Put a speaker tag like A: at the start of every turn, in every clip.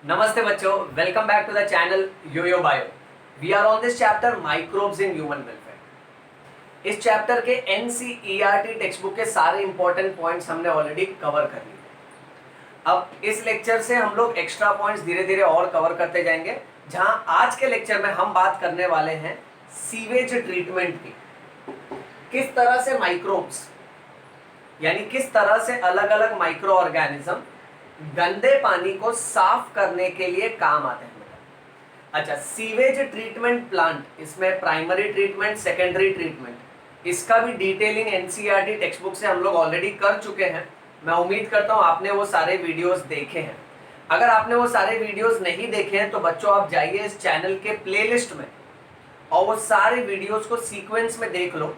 A: Namaste बच्चों, welcome back to the channel Yoyo Bio. We are on this chapter microbes in human welfare. इस chapter के NCERT text book के सारे important points हमने already cover कर लिए। अब इस लेक्चर से हम लोग एक्स्ट्रा पॉइंट्स धीरे धीरे और कवर करते जाएंगे, जहां आज के लेक्चर में हम बात करने वाले हैं सीवेज ट्रीटमेंट की। किस तरह से माइक्रोब्स यानी किस तरह से अलग अलग माइक्रो ऑर्गेनिज्म गंदे पानी को साफ करने के लिए काम आते हैं। अच्छा, सीवेज ट्रीटमेंट प्लांट, इसमें प्राइमरी ट्रीटमेंट, सेकेंडरी ट्रीटमेंट, इसका भी डिटेलिंग एनसीईआरटी टेक्स्ट बुक से हम लोग ऑलरेडी कर चुके हैं। मैं उम्मीद करता हूं आपने वो सारे वीडियोस देखे हैं। अगर आपने वो सारे वीडियोस नहीं देखे हैं तो बच्चों आप जाइए इस चैनल के प्लेलिस्ट में और वो सारे वीडियोस को सीक्वेंस में देख लो।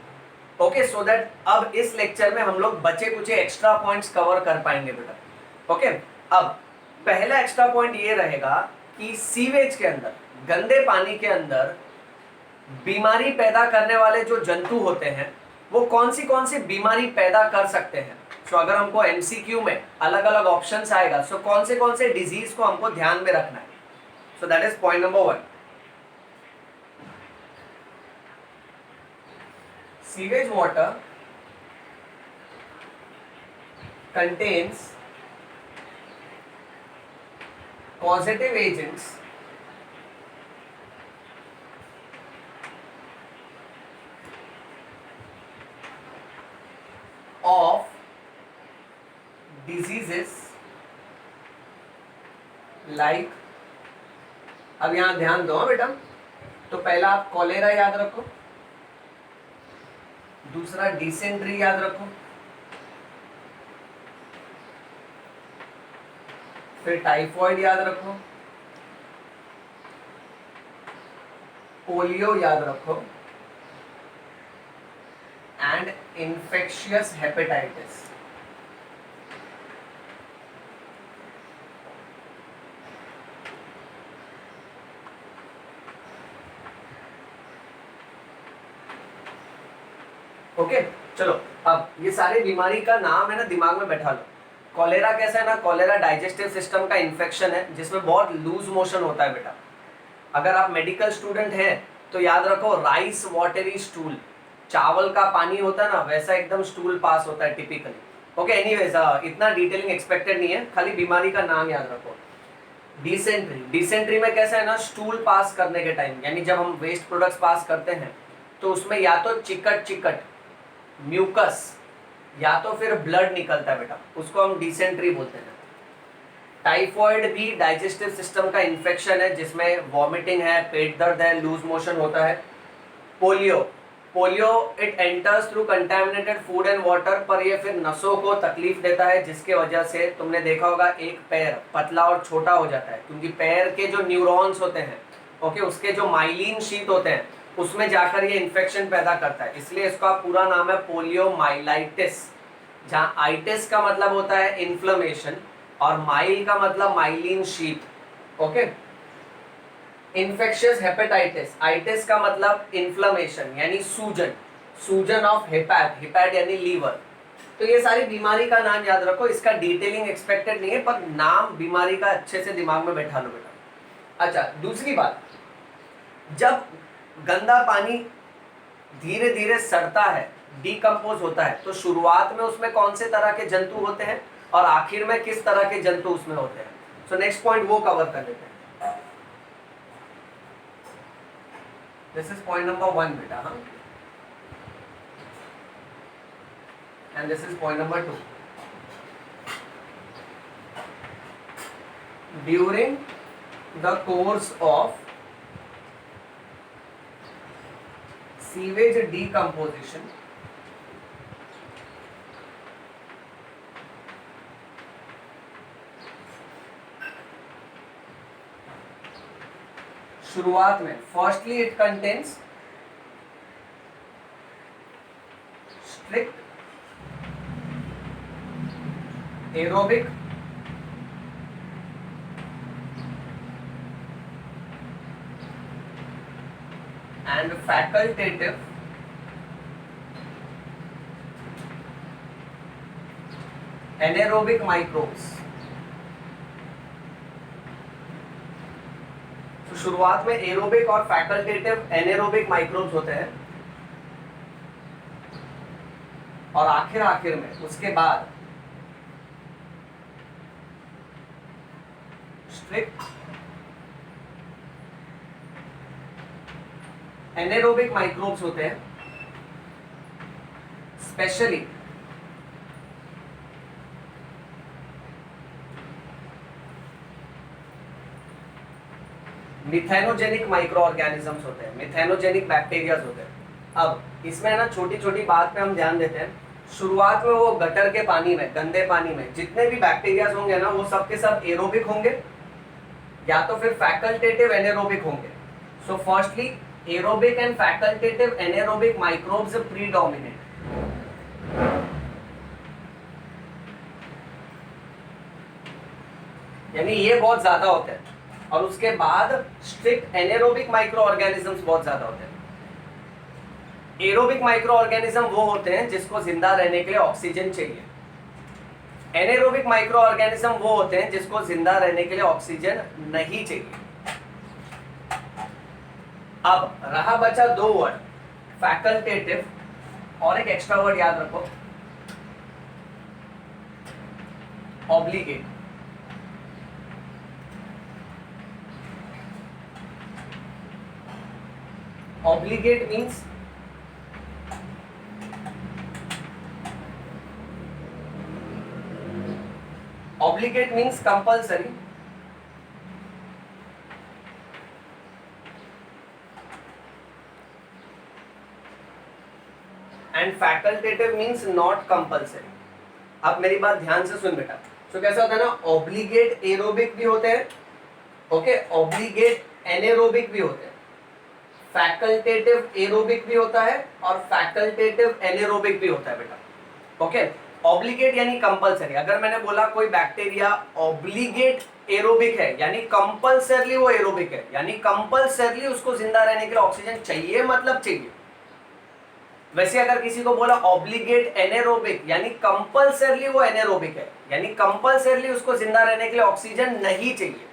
A: ओके, सो दैट अब इस लेक्चर में हम लोग बचे कुछ एक्स्ट्रा पॉइंट्स कवर कर पाएंगे बेटा। ओके, अब पहला एक्स्ट्रा पॉइंट ये रहेगा कि सीवेज के अंदर, गंदे पानी के अंदर बीमारी पैदा करने वाले जो जंतु होते हैं वो कौन सी बीमारी पैदा कर सकते हैं। सो अगर हमको एमसीक्यू में अलग अलग ऑप्शंस आएगा, सो कौन से डिजीज को हमको ध्यान में रखना है। So that is point number 1। Sewage water contains causative agents of diseases like, अब यहां ध्यान दो बेटा, तो पहला आप कॉलेरा याद रखो, दूसरा डिसेंट्री याद रखो, फिर टाइफॉइड याद रखो, पोलियो याद रखो एंड इन्फेक्शियस हेपेटाइटिस। ओके, चलो अब ये सारी बीमारी का नाम है ना, दिमाग में बैठा लो। कॉलेरा कैसा है ना, कॉलेरा डाइजेस्टिव सिस्टम का इन्फेक्शन है जिसमें बहुत लूज मोशन होता है बेटा। अगर आप मेडिकल स्टूडेंट हैं तो याद रखो, राइस वाटरी स्टूल, चावल का पानी होता है ना वैसा एकदम स्टूल पास होता है टिपिकली। ओके, एनीवेज इतना डिटेलिंग एक्सपेक्टेड नहीं है, खाली बीमारी का नाम याद रखो। डिसेंट्री, डिसेंट्री में कैसा है ना, स्टूल पास करने के टाइम, यानी जब हम वेस्ट प्रोडक्ट्स पास करते हैं तो उसमें या तो चिकट म्यूकस या तो फिर ब्लड निकलता है बेटा, उसको हम डिसेंट्री बोलते हैं। टाइफॉइड भी डाइजेस्टिव सिस्टम का इन्फेक्शन है जिसमें वॉमिटिंग है, पेट दर्द है, लूज मोशन होता है। Polio, polio it enters through contaminated food and water, पर ये फिर नसों को तकलीफ देता है जिसके वजह से तुमने देखा होगा एक पैर पतला और छोटा हो जाता है, क्योंकि पैर के जो न्यूरॉन्स होते हैं, ओके, उसके जो माइलिन शीट होते हैं उसमें जाकर ये इन्फेक्शन पैदा करता है, इसलिए इसका पूरा नाम है पोलियोमाइलाइटिस, जहाँ आइटिस का मतलब होता है इन्फ्लेमेशन और माइल का मतलब myelin sheath. Okay, infectious hepatitis, itis का मतलब इन्फ्लेमेशन यानी सूजन, सूजन ऑफ हेपैट, हेपैट यानी लीवर। तो ये सारी बीमारी का नाम याद रखो, इसका डिटेलिंग एक्सपेक्टेड नहीं है, पर नाम बीमारी का अच्छे से दिमाग में बैठा लो बेटा। अच्छा, दूसरी बात, जब गंदा पानी धीरे धीरे सड़ता है, डीकम्पोज होता है, तो शुरुआत में उसमें कौन से तरह के जंतु होते हैं और आखिर में किस तरह के जंतु उसमें होते हैं। सो नेक्स्ट पॉइंट वो कवर कर लेते हैं। दिस इज पॉइंट नंबर 1 बेटा, हाँ, and this is point number 2। During the course of sewage decomposition, शुरुआत में firstly it contains strict aerobic and facultative anaerobic microbes। शुरुआत में एरोबिक और फैकल्टेटिव एनेरोबिक माइक्रोब्स होते हैं और आखिर में उसके बाद स्ट्रिक्ट एनेरोबिक माइक्रोब्स होते हैं, स्पेशली मिथेनोजेनिक माइक्रो ऑर्गेनिजम्स होते हैं, मिथेनोजेनिक बैक्टीरियाज होते हैं। अब इसमें ना छोटी छोटी बात पे हम ध्यान देते हैं। शुरुआत में वो गटर के पानी में, गंदे पानी में जितने भी बैक्टीरियाज होंगे ना, वो सब के सब एरोबिक होंगे या तो फिर फैकल्टेटिव एनेरोबिक होंगे। So firstly aerobic and facultative anaerobic microbes predominate. यानी ये बहुत ज्यादा होते हैं और उसके बाद स्ट्रिक्ट एनेरोबिक माइक्रो ऑर्गेनिजम्स बहुत ज्यादा होते हैं। एरोबिक माइक्रो ऑर्गेनिज्म वो होते हैं जिसको जिंदा रहने के लिए ऑक्सीजन चाहिए। एनेरोबिक माइक्रो ऑर्गेनिज्म वो होते हैं जिसको जिंदा रहने के लिए ऑक्सीजन नहीं चाहिए। अब रहा बचा दो वर्ड, फैकल्टेटिव और एक एक्स्ट्रा वर्ड याद रखो, obligate. Obligate means compulsory and facultative means not compulsory. अब मेरी बात ध्यान से सुन बेटा। तो कैसा होता है ना, ऑब्लिगेट एरोबिक भी होते हैं, ओके, ऑब्लिगेट एनेरोबिक भी होते हैं, फैकल्टेटिव एरोबिक भी होता है और फैकल्टेटिव एनेरोबिक भी होता है बेटा। ओके, ऑब्लिगेट यानी कंपल्सरी। अगर मैंने बोला कोई बैक्टीरिया ऑब्लिगेट एरोबिक है यानी कंपल्सरली वो एरोबिक है, यानी कंपल्सरली उसको जिंदा रहने के लिए ऑक्सीजन चाहिए, मतलब चाहिए। वैसे अगर किसी को बोला ऑब्लिगेट एनेरोबिक यानी कंपल्सरली वो एनेरोबिक है, यानी कंपल्सरली उसको जिंदा रहने के लिए ऑक्सीजन नहीं चाहिए।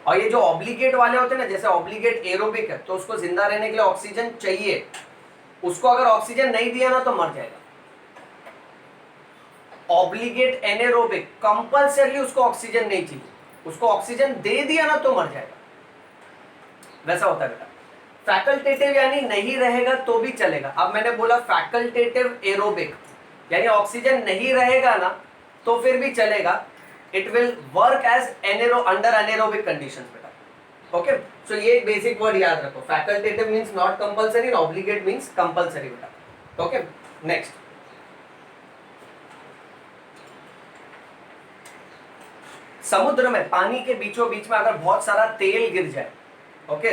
A: और ये जो ऑब्लिगेट वाले होते हैं ना, जैसे ऑब्लिगेट एरोबिक है तो उसको जिंदा रहने के लिए ऑक्सीजन चाहिए, उसको अगर ऑक्सीजन नहीं दिया ना तो मर जाएगा। ऑब्लिगेट एनेरोबिक कंपल्सरली उसको ऑक्सीजन नहीं चाहिए, उसको ऑक्सीजन दे दिया ना तो मर जाएगा, वैसा होता है बेटा। फैकल्टेटिव यानी नहीं रहेगा तो भी चलेगा। अब मैंने बोला फैकल्टेटिव एरोबिक यानी ऑक्सीजन नहीं रहेगा ना तो फिर भी चलेगा, it will work as anaero under anaerobic conditions बेटा। ओके, सो ये एक बेसिक वर्ड याद रखो, facultative means not compulsory, obligate means compulsory बेटा। ओके, नेक्स्ट, समुद्र में पानी के बीचों बीच में अगर बहुत सारा तेल गिर जाए, ओके,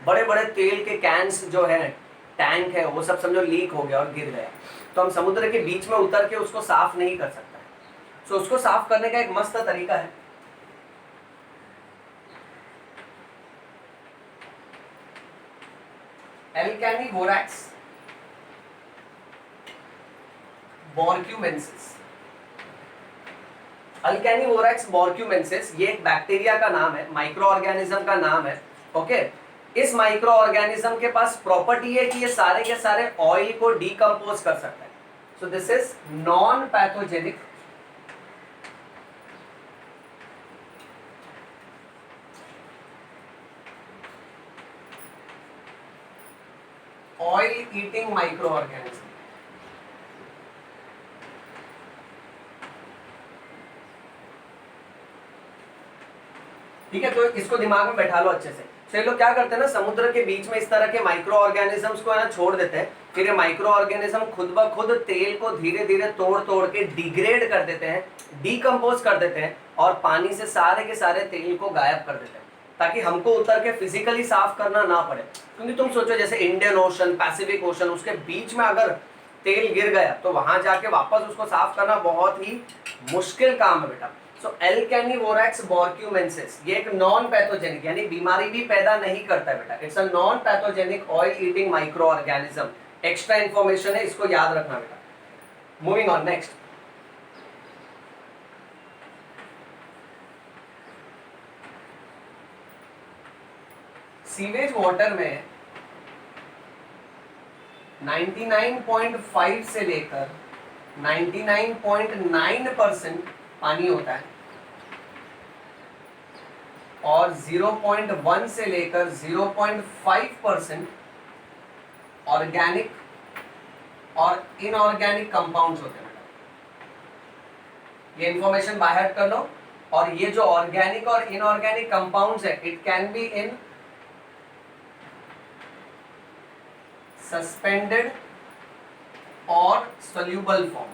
A: बड़े बड़े तेल के कैंस जो है, टैंक है, वो सब समझो लीक हो गया और गिर गया, तो हम समुद्र के बीच में उतर के उसको साफ नहीं कर सकते। सो उसको साफ करने का एक मस्त तरीका है, एल्केनी बोरैक्स बोर्क्यूमेंसिस। अल्केनी बोरैक्स बोर्क्यूमेंसिस ये एक बैक्टीरिया का नाम है, माइक्रो ऑर्गेनिज्म का नाम है। ओके, इस माइक्रो ऑर्गेनिज्म के पास प्रॉपर्टी है कि ये सारे के सारे ऑयल को डीकंपोज कर सकता है। So this is non pathogenic oil eating micro organism. ठीक है, तो इसको दिमाग में बैठा लो अच्छे से। तो ये लोग क्या करते हैं ना, समुद्र के बीच में इस तरह के माइक्रो ऑर्गेनिजम्स को है ना छोड़ देते हैं, फिर ये माइक्रो ऑर्गेनिज्म खुद ब खुद तेल को धीरे धीरे तोड़ तोड़ के डिग्रेड कर देते हैं, डीकंपोज कर देते हैं और पानी से सारे के सारे तेल को गायब कर देते हैं, ताकि हमको उतर के फिजिकली साफ करना ना पड़े। क्योंकि तुम सोचो जैसे इंडियन ओशन, पैसिफिक ओशन, उसके बीच में अगर तेल गिर गया तो वहां जाके वापस उसको साफ करना बहुत ही मुश्किल काम है बेटा। सो एल्केनी बोरैक्स बोर्क्यूमेंसिस ये एक नॉन पैथोजेनिक यानी बीमारी भी पैदा नहीं करता है बेटा, it's a non pathogenic oil eating micro organism. Extra information है, इसको याद रखना बेटा। Moving on, next, sewage water में 99.5 से लेकर 99.9% पानी होता है और 0.1 से लेकर 0.5% ऑर्गेनिक और इनऑर्गेनिक कंपाउंड्स होते हैं। ये इंफॉर्मेशन बाय हार्ट कर लो। और ये जो ऑर्गेनिक और इनऑर्गेनिक कंपाउंड्स है, it can be in suspended और सोल्यूबल फॉर्म।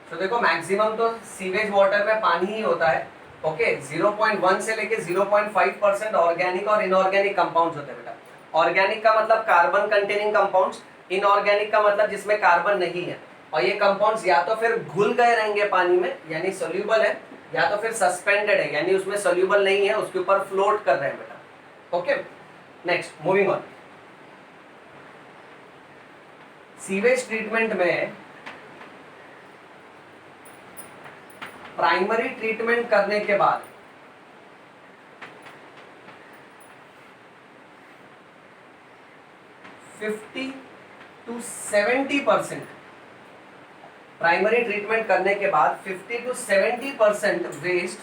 A: तो देखो मैक्सिमम तो सीवेज वाटर में पानी ही होता है। ओके, 0.1 से लेके 0.5% ऑर्गेनिक और इनऑर्गेनिक कंपाउंड्स होते हैं बेटा। ऑर्गेनिक का मतलब कार्बन कंटेनिंग कंपाउंड्स, इनऑर्गेनिक का मतलब जिसमें कार्बन नहीं है। और ये कंपाउंड्स या तो फिर घुल गए रहेंगे पानी में यानी सोल्यूबल है, या तो फिर सस्पेंडेड है यानी उसमें सोल्यूबल नहीं है, उसके ऊपर फ्लोट कर रहे हैं बेटा। Okay, next moving on. Sewage treatment में प्राइमरी ट्रीटमेंट करने के बाद 50 to 70%, प्राइमरी ट्रीटमेंट करने के बाद 50 to 70% वेस्ट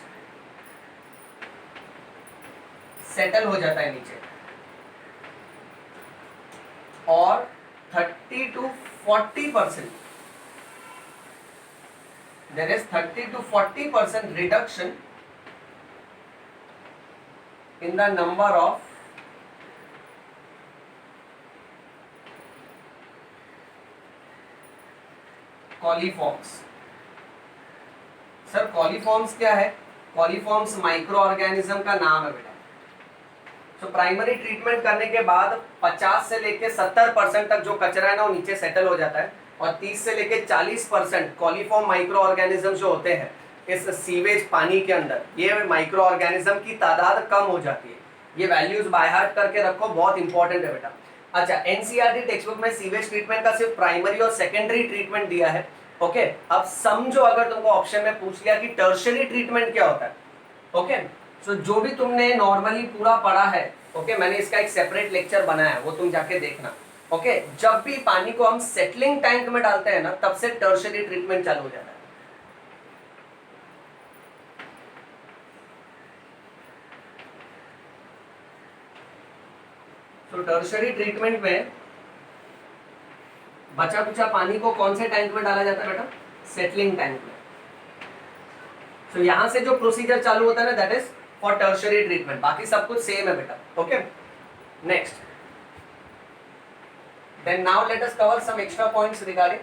A: सेटल हो जाता है नीचे और 30 to 40%, there is 30 to 40% reduction in the number of coliforms. Sir coliforms क्या है? कॉलीफॉर्म्स माइक्रो ऑर्गेनिज्म का नाम है बेटा। तो प्राइमरी ट्रीटमेंट करने के बाद 50 से लेके 70% तक जो कचरा है ना वो नीचे सेटल हो जाता है और 30 से लेके 40% कॉलीफॉर्म माइक्रो ऑर्गेनिज्म जो होते हैं इस सीवेज पानी के अंदर, ये माइक्रो ऑर्गेनिज्म की तादाद कम हो जाती है। ये वैल्यूज बाय हार्ट करके रखो, बहुत इंपॉर्टेंट है बेटा। अच्छा, एनसीईआरटी टेक्स्ट बुक में सीवेज ट्रीटमेंट का सिर्फ प्राइमरी और सेकेंडरी ट्रीटमेंट दिया है। ओके, अब समझो अगर तुमको ऑप्शन में पूछ लिया कि टर्शियरी ट्रीटमेंट क्या होता है। ओके, सो जो भी तुमने नॉर्मली पूरा पढ़ा है, ओके, मैंने इसका एक सेपरेट लेक्चर बनाया है, वो तुम जाके देखना। ओके, जब भी पानी को हम सेटलिंग टैंक में डालते हैं ना तब से टर्शियरी ट्रीटमेंट चालू हो जाता है। तो टर्शियरी ट्रीटमेंट में बचा कुचा पानी को कौन से टैंक में डाला जाता है बेटा? सेटलिंग टैंक में। तो यहां से जो प्रोसीजर चालू होता है ना that is for tertiary treatment, बाकी सब कुछ सेम है बेटा। Okay, next, then now let us cover some extra points regarding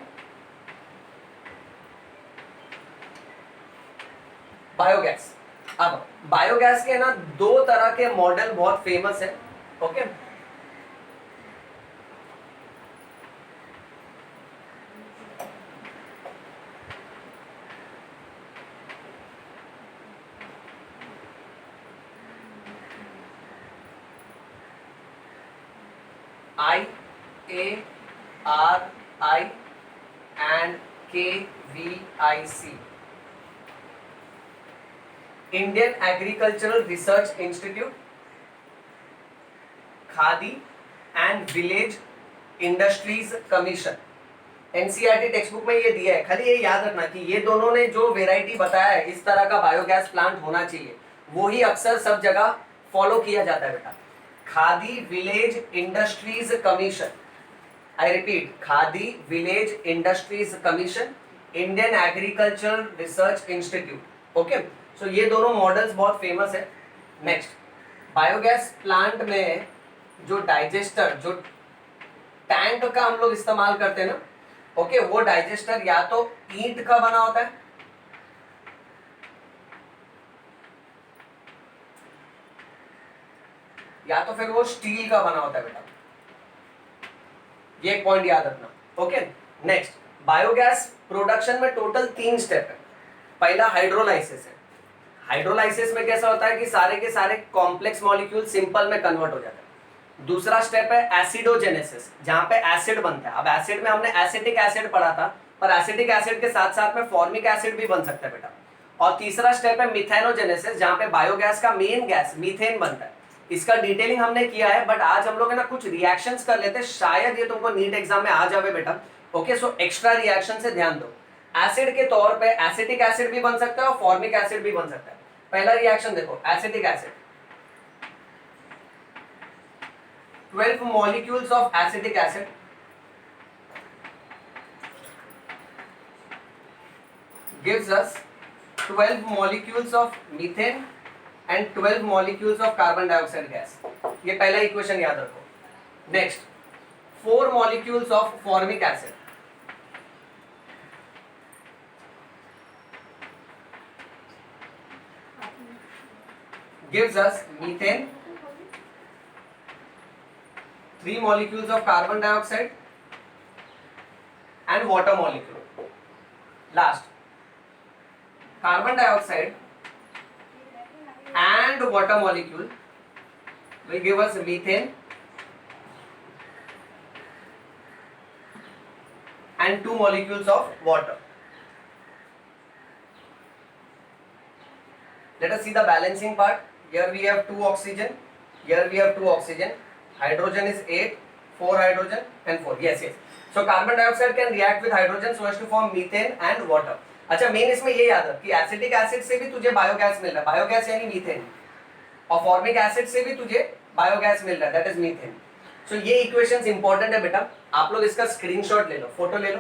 A: biogas. अब बायोगैस के ना दो तरह के मॉडल बहुत फेमस है। Okay, IARI and KVIC, Indian Agricultural Research Institute, Khadi and Village industries Commission. NCERT text book में ये दिया है, खाली ये याद रखना कि ये दोनों ने जो वेराइटी बताया है इस तरह का बायोगैस प्लांट होना चाहिए, वो ही अक्सर सब जगह फॉलो किया जाता है बेटा। Khadi village industries commission, I repeat, Khadi village industries commission, Indian agricultural research institute. Okay, so ये दोनों मॉडल्स बहुत फेमस है। नेक्स्ट, बायोगैस प्लांट में जो डाइजेस्टर, जो टैंक का हम लोग इस्तेमाल करते हैं ना, ओके, वो डाइजेस्टर या तो ईंट का बना होता है या तो फिर वो स्टील का बना होता है बेटा। ये एक पॉइंट याद रखना। ओके, नेक्स्ट, बायोगैस प्रोडक्शन में टोटल 3 स्टेप है। पहला हाइड्रोलाइसिस है। हाइड्रोलाइसिस में कैसा होता है कि सारे के सारे कॉम्प्लेक्स मॉलिक्यूल सिंपल में कन्वर्ट हो जाता है। दूसरा स्टेप है एसिडोजेनेसिस, जहां पे एसिड बनता है। अब एसिड में हमने एसिटिक एसिड पढ़ा था, पर एसिटिक एसिड के साथ साथ में फॉर्मिक एसिड भी बन सकता है बेटा। और तीसरा स्टेप है मिथेनोजेनेसिस, जहां पे बायोगैस का मेन गैस मीथेन बनता है। इसका डिटेलिंग हमने किया है, बट आज हम लोग है ना कुछ रिएक्शंस कर लेते हैं, शायद ये तुमको नीट एग्जाम में आ जावे बेटा। ओके, सो एक्स्ट्रा रिएक्शन से ध्यान दो। एसिड के तौर पे एसिटिक एसिड भी बन सकता है और फॉर्मिक एसिड भी बन सकता है। पहला रिएक्शन देखो, acetic acid, 12 molecules of acetic acid gives us 12 molecules of methane and 12 molecules of carbon dioxide gas. ये पहला इक्वेशन याद रखो। Next, 4 molecules of formic acid gives us methane, 3 molecules of carbon dioxide and water molecule. Last, carbon dioxide and water molecule will give us methane and 2 molecules of water. Let us see the balancing part. Here we have 2 oxygen, here we have 2 oxygen, hydrogen is 8, 4 hydrogen and 4. Yes, yes. So carbon dioxide can react with hydrogen so as to form methane and water. अच्छा, main इसमें ये याद रख कि acetic acid से भी तुझे biogas मिल रहा है, बायोगैस यानी मीथेन, और फॉर्मिक एसिड से भी तुझे बायोगैस मिल रहा है, दैट इज मीथेन। सो ये इक्वेशंस इंपॉर्टेंट है बेटा, आप लोग इसका स्क्रीनशॉट ले लो, फोटो ले लो।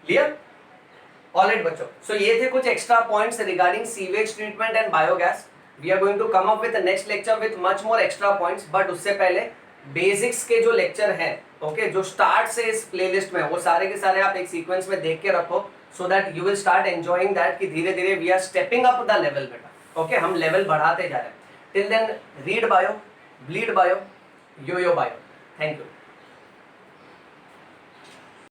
A: क्लियर? ऑलराइट बच्चों, सो ये थे कुछ extra points regarding sewage treatment and biogas. We are going to come up with next lecture with much more extra points, but उससे पहले बेसिक्स के जो लेक्चर हैं, ओके, जो स्टार्ट से इस प्लेलिस्ट में, वो सारे के सारे आप एक सीक्वेंस में देख के रखो, so that you will start enjoying that, कि धीरे धीरे we are stepping up the level बेटा। ओके, हम लेवल बढ़ाते जा रहे हैं। Till then read bio, bleed bio, yo bio. Thank you.